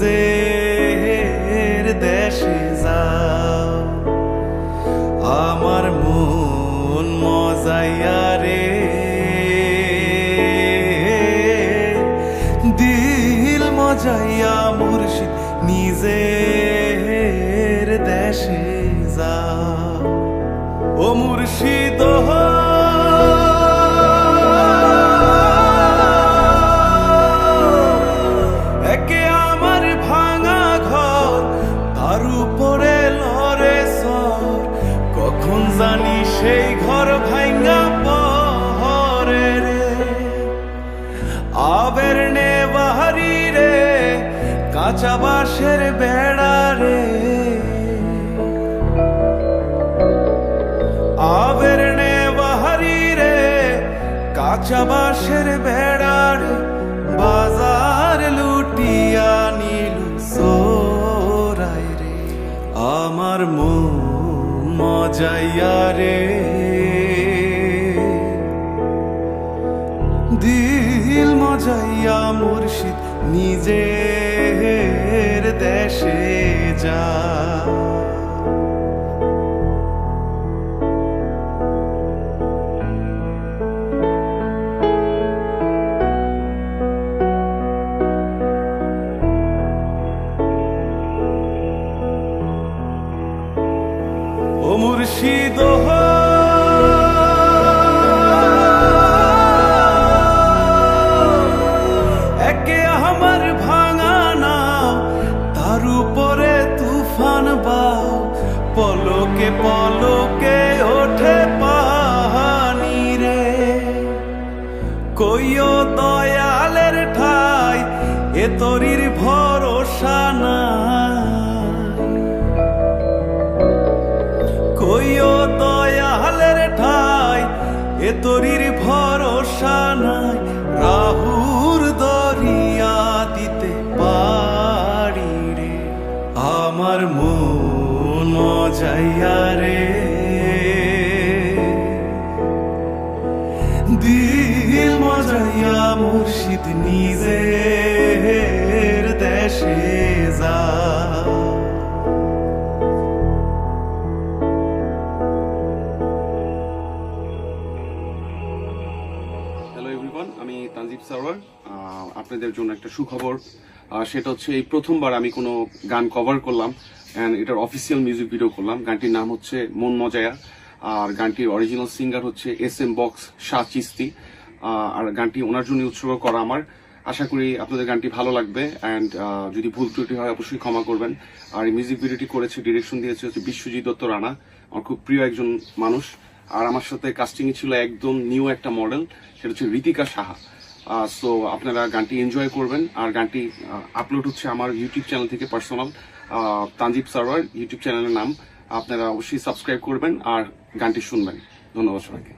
নিজের দেশে যাও, আমার মন মজাইয়া রে, দিল মজাইয়া মুর্শিদ নিজের দেশে যাও। ও মুর্শিদ একে আমার ভাঙা ঘর, তার উপরে লড়ে সর, কখন জানি সেই ঘর ভাঙা পরে রে। আবের নে বাহারি রে, কাঁচা বাঁশের বেড়া রে, আবের নে বাহারি রে, কাঁচা বাঁশের বেড়া রে, বাজার লুটিয়া নিল সোরাই রে। আমার মন মজাইয়া রে, দিল মজাইয়া মুর্শিদ নিজের দেশে যা। ও মুর্শিদ একে আমার ভাঙা নাও, তার উপরে তুফান বাও, পলকে পলকে ওঠে পানি রে। কইও দয়ালের ঠাই, এ তরির ভরসা নাই, কইও দয়ালের ঠাই, এ তরির ভরসা নাই, রাহুর দরিয়া দিতে পারি রে। আমার মন মজাইয়া রে, দিল মজাইয়া মুর্শিদ নিজের দেশে যা। হ্যালো এভরিওয়ান, আমি তানজিব সারোয়ার। আপনাদের জন্য একটা সুখবর, সেটা হচ্ছে এই প্রথমবার আমি কোনো গান কভার করলাম অ্যান্ড এটার অফিসিয়াল মিউজিক ভিডিও করলাম। গানটির নাম হচ্ছে মন মজায়া, আর গানটির অরিজিনাল সিঙ্গার হচ্ছে SM বক্স শাহ চিস্তি, আর গানটি ওনার জন্য উৎসর্গ করা আমার। আশা করি আপনাদের গানটি ভালো লাগবে অ্যান্ড যদি ভুল ত্রুটি হয় অবশ্যই ক্ষমা করবেন। আর এই মিউজিক ভিডিওটি করেছে, ডিরেকশন দিয়েছে হচ্ছে বিশ্বজিৎ দত্ত রানা, আমার খুব প্রিয় একজন মানুষ। আর আমার সাথে কাস্টিং ছিল একদম নিউ একটা মডেল, সেটা হচ্ছে ঋতিকা সাহা। সো আপনারা গানটি এনজয় করবেন। আর গানটি আপলোড হচ্ছে আমার ইউটিউব চ্যানেল থেকে, পার্সোনাল তানজিব সারোয়ার ইউটিউব চ্যানেলের নাম। আপনারা অবশ্যই সাবস্ক্রাইব করবেন আর গানটি শুনবেন। ধন্যবাদ সবাইকে।